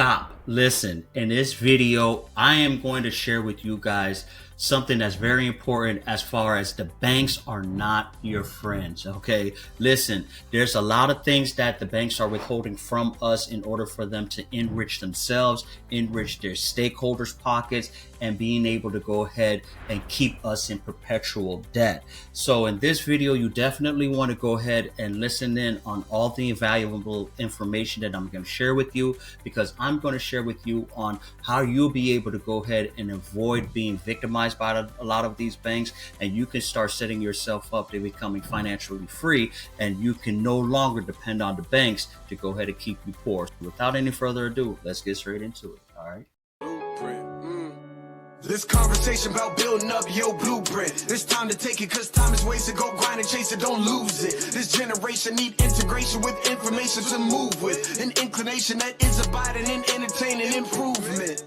stop, listen. In this video, I am going to share with you guys something that's very important as far as the banks are not your friends. Okay, listen, there's a lot of things that the banks are withholding from us in order for them to enrich themselves, enrich their stakeholders' pockets, and being able to go ahead and keep us in perpetual debt. So in this video, you definitely want to go ahead and listen in on all the invaluable information that I'm going to share with you, because I'm going to share with you on how you'll be able to go ahead and avoid being victimized by a lot of these banks, and you can start setting yourself up to becoming financially free, and you can no longer depend on the banks to go ahead and keep you poor. Without any further ado, let's get straight into it. All right. This conversation about building up your blueprint. It's time to take it, cause time is wasted. Go grind and chase it, don't lose it. This generation need integration with information to move with. An inclination that is abiding in entertaining improvement.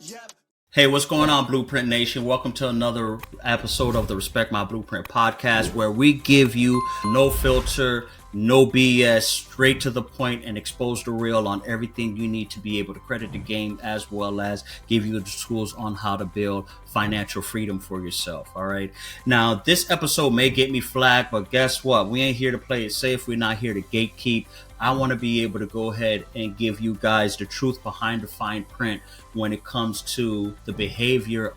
Yep. Hey, what's going on, Blueprint Nation? Welcome to another episode of the Respect My Blueprint podcast, where we give you no filter, no BS, straight to the point, and expose the real on everything you need to be able to credit the game, as well as give you the tools on how to build financial freedom for yourself. All right. Now, this episode may get me flagged, but guess what? We ain't here to play it safe. We're not here to gatekeep. I want to be able to go ahead and give you guys the truth behind the fine print when it comes to the behavior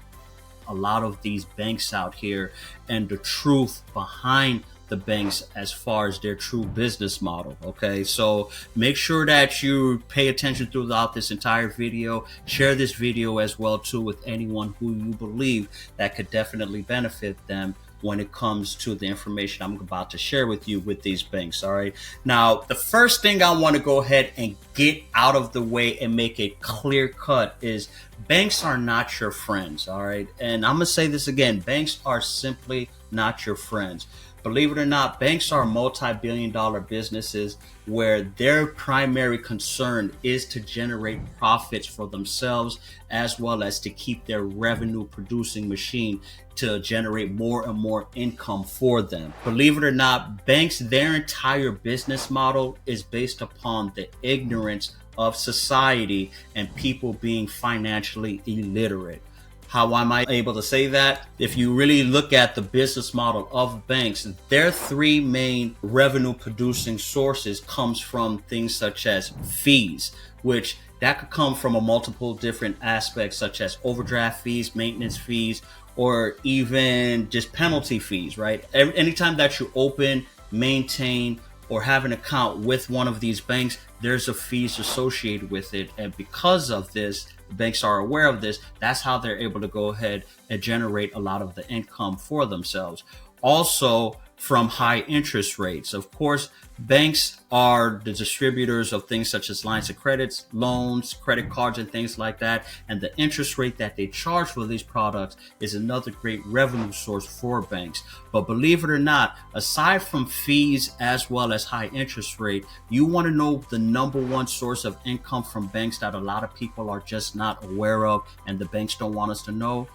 a lot of these banks out here and the truth behind the banks as far as their true business model. Okay, so make sure that you pay attention throughout this entire video. Share this video as well too with anyone who you believe that could definitely benefit them when it comes to the information I'm about to share with you with these banks. All right. Now, the first thing I want to go ahead and get out of the way and make it clear cut is banks are not your friends. All right. And I'm going to say this again. Banks are simply not your friends. Believe it or not, banks are multi-billion-dollar businesses where their primary concern is to generate profits for themselves, as well as to keep their revenue producing machine to generate more and more income for them. Believe it or not, banks, their entire business model is based upon the ignorance of society and people being financially illiterate. How am I able to say that? If you really look at the business model of banks, their three main revenue producing sources comes from things such as fees, which that could come from a multiple different aspects, such as overdraft fees, maintenance fees, or even just penalty fees, right? Anytime that you open, maintain, or have an account with one of these banks, there's a fees associated with it. And because of this, the banks are aware of this. That's how they're able to go ahead and generate a lot of the income for themselves. Also, from high interest rates. Of course, banks are the distributors of things such as lines of credits, loans, credit cards, and things like that. And the interest rate that they charge for these products is another great revenue source for banks. But believe it or not, aside from fees as well as high interest rate, you want to know the number one source of income from banks that a lot of people are just not aware of, and the banks don't want us to know,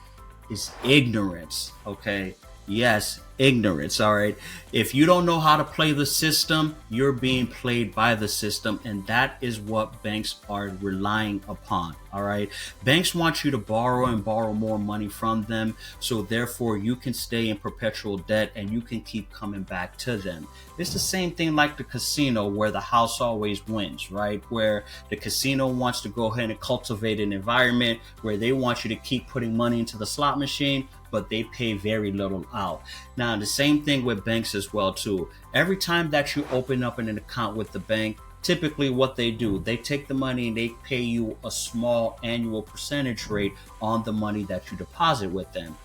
is ignorance. Okay. Yes, ignorance. All right. If you don't know how to play the system, you're being played by the system. And that is what banks are relying upon. All right. Banks want you to borrow and borrow more money from them. So therefore, you can stay in perpetual debt and you can keep coming back to them. It's the same thing like the casino, where the house always wins, right? Where the casino wants to go ahead and cultivate an environment where they want you to keep putting money into the slot machine, but they pay very little out. Now, the same thing with banks as well too. Every time that you open up an account with the bank, typically what they do, they take the money and they pay you a small annual percentage rate on the money that you deposit with them.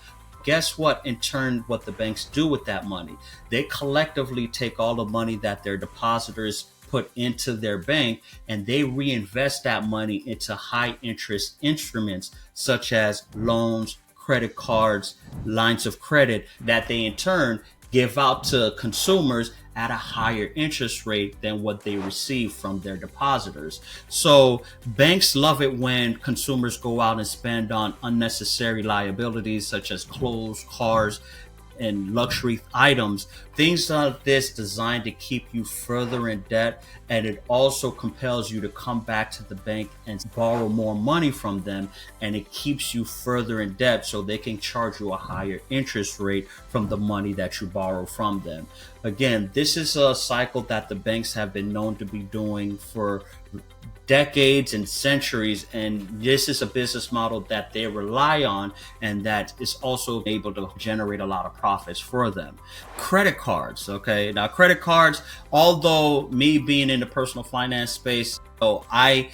Guess what? In turn, what the banks do with that money, they collectively take all the money that their depositors put into their bank and they reinvest that money into high interest instruments such as loans, credit cards, lines of credit that they in turn give out to consumers at a higher interest rate than what they receive from their depositors. So banks love it when consumers go out and spend on unnecessary liabilities such as clothes, cars, and luxury items, Things like this designed to keep you further in debt, and it also compels you to come back to the bank and borrow more money from them, and it keeps you further in debt so they can charge you a higher interest rate from the money that you borrow from them. Again, this is a cycle that the banks have been known to be doing for decades and centuries, and this is a business model that they rely on and that is also able to generate a lot of profits for them. Credit cards. Okay, now credit cards, although me being in the personal finance space, so I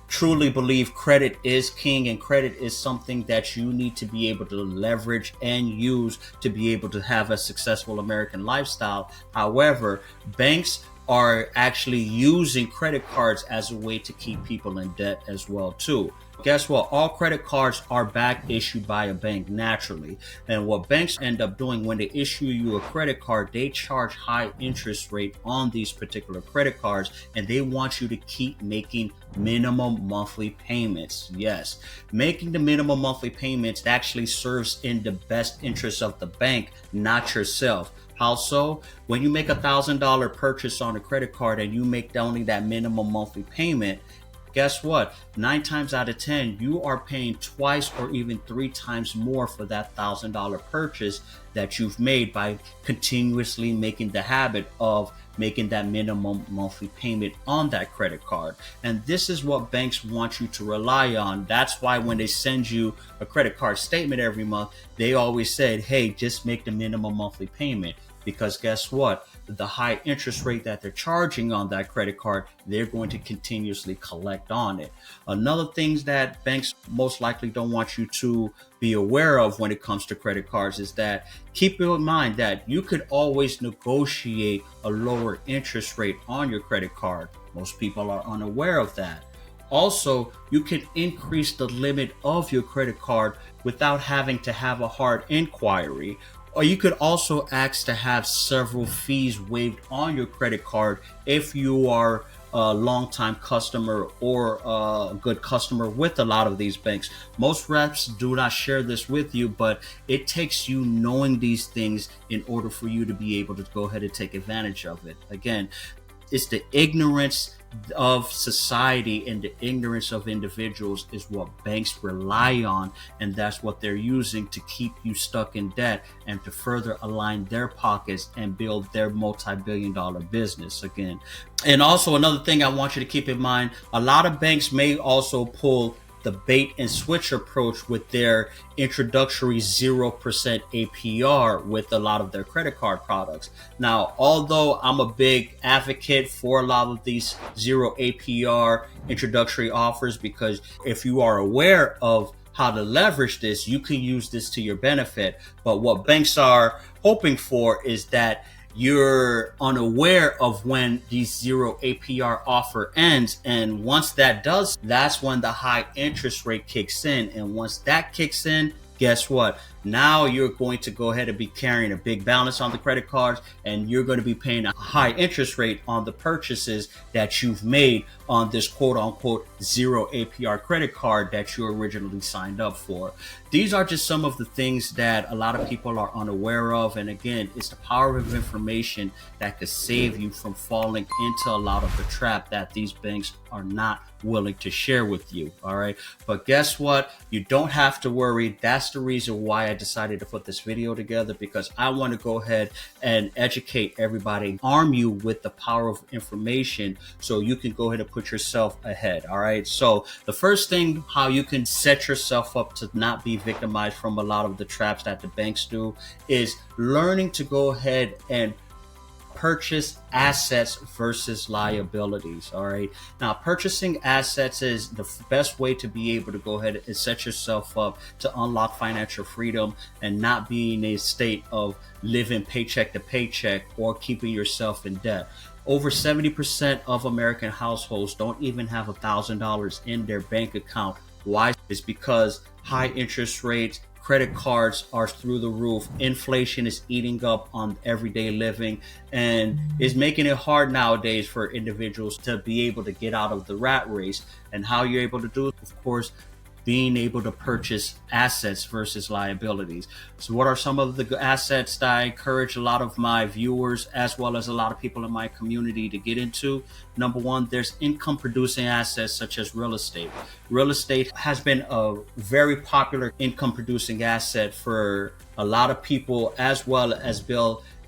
truly believe credit is king, and credit is something that you need to be able to leverage and use to be able to have a successful American lifestyle. However, banks are actually using credit cards as a way to keep people in debt as well too. Guess what? All credit cards are back issued by a bank naturally. And what banks end up doing when they issue you a credit card, they charge high interest rate on these particular credit cards, and they want you to keep making minimum monthly payments. Yes, making the minimum monthly payments actually serves in the best interest of the bank, not yourself. How so? When you make $1,000 purchase on a credit card and you make only that minimum monthly payment, guess what? 9 times out of 10, you are paying twice or even 3 times more for that $1,000 purchase that you've made by continuously making the habit of making that minimum monthly payment on that credit card. And this is what banks want you to rely on. That's why when they send you a credit card statement every month, they always said, hey, just make the minimum monthly payment. Because guess what? The high interest rate that they're charging on that credit card, they're going to continuously collect on it. Another thing that banks most likely don't want you to be aware of when it comes to credit cards is that keep in mind that you could always negotiate a lower interest rate on your credit card. Most people are unaware of that. Also, you can increase the limit of your credit card without having to have a hard inquiry. Or you could also ask to have several fees waived on your credit card if you are a longtime customer or a good customer with a lot of these banks. Most reps do not share this with you, but it takes you knowing these things in order for you to be able to go ahead and take advantage of it. Again, it's the ignorance of society and the ignorance of individuals is what banks rely on, and that's what they're using to keep you stuck in debt and to further align their pockets and build their multi-billion-dollar business again. And also another thing I want you to keep in mind, a lot of banks may also pull the bait and switch approach with their introductory 0% APR with a lot of their credit card products. Now, although I'm a big advocate for a lot of these 0 APR introductory offers, because if you are aware of how to leverage this, you can use this to your benefit. But what banks are hoping for is that you're unaware of when the 0 APR offer ends. And once that does, that's when the high interest rate kicks in. And once that kicks in, guess what? Now you're going to go ahead and be carrying a big balance on the credit cards, and you're going to be paying a high interest rate on the purchases that you've made on this quote unquote 0 APR credit card that you originally signed up for. These are just some of the things that a lot of people are unaware of. And again, it's the power of information that could save you from falling into a lot of the trap that these banks are not willing to share with you. All right. But guess what? You don't have to worry. That's the reason why I decided to put this video together, because I want to go ahead and educate everybody, arm you with the power of information so you can go ahead and put yourself ahead. All right. So the first thing, how you can set yourself up to not be victimized from a lot of the traps that the banks do, is learning to go ahead and purchase assets versus liabilities. All right. Now, purchasing assets is the best way to be able to go ahead and set yourself up to unlock financial freedom and not be in a state of living paycheck to paycheck or keeping yourself in debt. Over 70% of American households don't even have $1,000 in their bank account. Why? It's because high interest rates, credit cards are through the roof. Inflation is eating up on everyday living and is making it hard nowadays for individuals to be able to get out of the rat race. And how you're able to do it, of course, being able to purchase assets versus liabilities. So what are some of the assets that I encourage a lot of my viewers as well as a lot of people in my community to get into? Number one, there's income producing assets such as real estate. Real estate has been a very popular income producing asset for a lot of people, as well as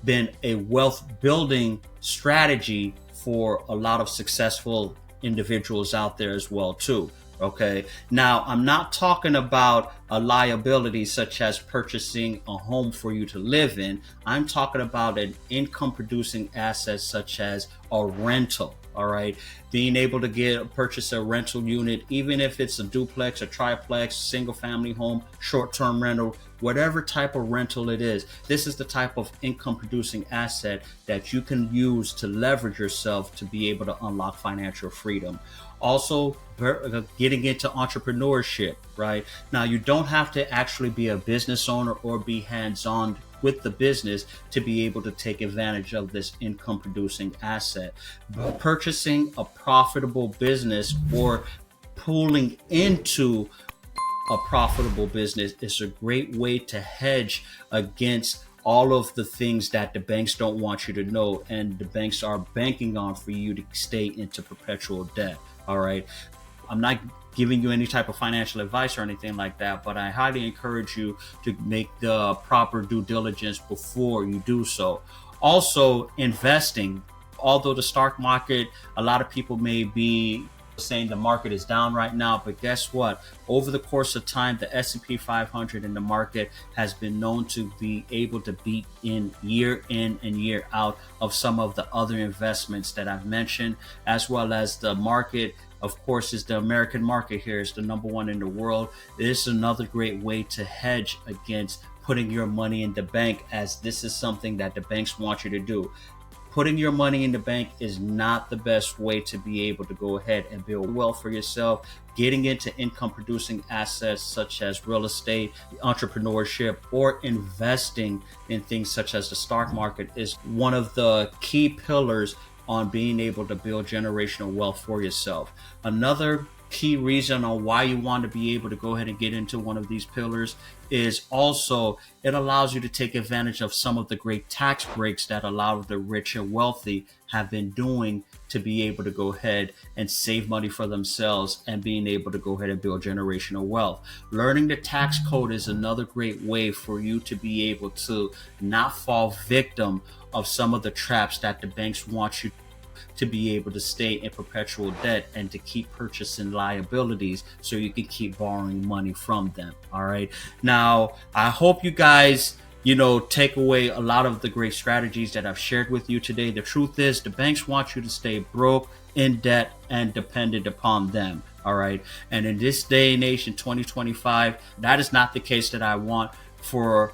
been a wealth building strategy for a lot of successful individuals out there as well too. Okay. Now, I'm not talking about a liability such as purchasing a home for you to live in. I'm talking about an income producing asset such as a rental. All right. Being able to purchase a rental unit, even if it's a duplex, a triplex, single family home, short-term rental, whatever type of rental it is. This is the type of income producing asset that you can use to leverage yourself to be able to unlock financial freedom. Also, getting into entrepreneurship, right? Now, you don't have to actually be a business owner or be hands-on with the business to be able to take advantage of this income producing asset. But purchasing a profitable business or pulling into a profitable business is a great way to hedge against all of the things that the banks don't want you to know and the banks are banking on for you to stay into perpetual debt. All right. I'm not giving you any type of financial advice or anything like that, but I highly encourage you to make the proper due diligence before you do so. Also, investing. Although the stock market, a lot of people may be saying the market is down right now, but guess what? Over the course of time, the S&P 500 in the market has been known to be able to beat in and year out of some of the other investments that I've mentioned, as well as the market. Of course, is the American market here is the number one in the world. This is another great way to hedge against putting your money in the bank, as this is something that the banks want you to do. Putting your money in the bank is not the best way to be able to go ahead and build wealth for yourself. Getting into income producing assets such as real estate, entrepreneurship, or investing in things such as the stock market is one of the key pillars on being able to build generational wealth for yourself. Another key reason on why you want to be able to go ahead and get into one of these pillars is also it allows you to take advantage of some of the great tax breaks that a lot of the rich and wealthy have been doing to be able to go ahead and save money for themselves and being able to go ahead and build generational wealth. Learning the tax code is another great way for you to be able to not fall victim of some of the traps that the banks want you to be able to stay in perpetual debt and to keep purchasing liabilities so you can keep borrowing money from them. All right. Now, I hope you guys, take away a lot of the great strategies that I've shared with you today. The truth is the banks want you to stay broke, in debt, and dependent upon them. All right. And in this day and age in 2025, that is not the case that I want for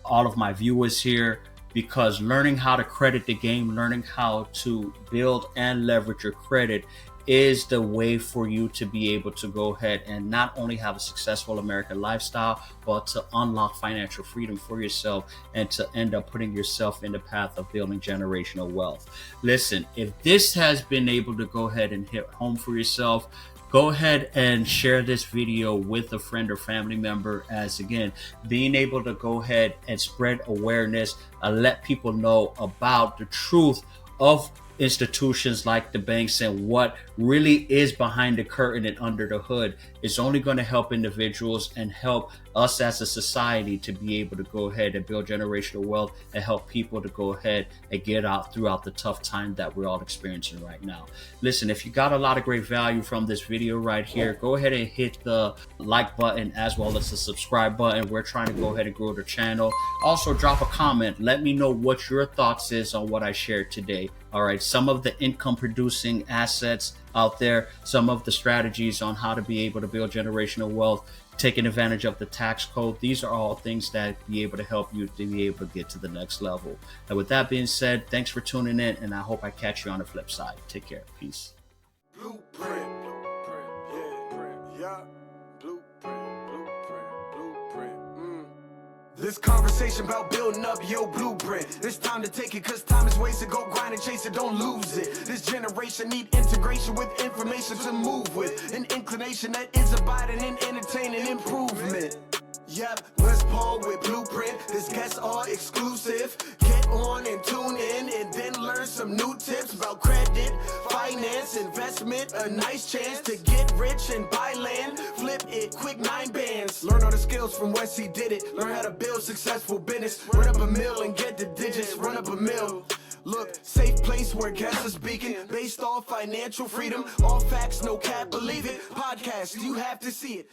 all of my viewers here. Because learning how to credit the game, learning how to build and leverage your credit is the way for you to be able to go ahead and not only have a successful American lifestyle, but to unlock financial freedom for yourself and to end up putting yourself in the path of building generational wealth. Listen, if this has been able to go ahead and hit home for yourself, go ahead and share this video with a friend or family member, as again, being able to go ahead and spread awareness and let people know about the truth of institutions like the banks and what really is behind the curtain and under the hood. Is only going to help individuals and help us as a society to be able to go ahead and build generational wealth and help people to go ahead and get out throughout the tough time that we're all experiencing right now. Listen, if you got a lot of great value from this video right here, go ahead and hit the like button as well as the subscribe button. We're trying to go ahead and grow the channel. Also, drop a comment. Let me know what your thoughts is on what I shared today. All right, some of the income producing assets out there, some of the strategies on how to be able to build generational wealth, taking advantage of the tax code. These are all things that be able to help you to be able to get to the next level. And with that being said, thanks for tuning in, and I hope I catch you on the flip side. Take care. Peace. Blueprint, yeah, blueprint. This conversation about building up your blueprint. It's time to take it, cause time is wasted. Go grind and chase it, don't lose it. This generation need integration with information to move with. An inclination that is abiding in entertaining improvement. Yep, let's Paul with Blueprint. This guests are exclusive. Get on and tune in and then learn some new tips about credit, finance, investment. A nice chance to get rich and buy land. Flip it, quick 9 bands. Learn all the skills from Wes, he did it. Learn how to build successful business. Run up a mill and get the digits. Run up a mill. Look, safe place where guests are speaking. Based off financial freedom. All facts, no cap, believe it. Podcast, you have to see it.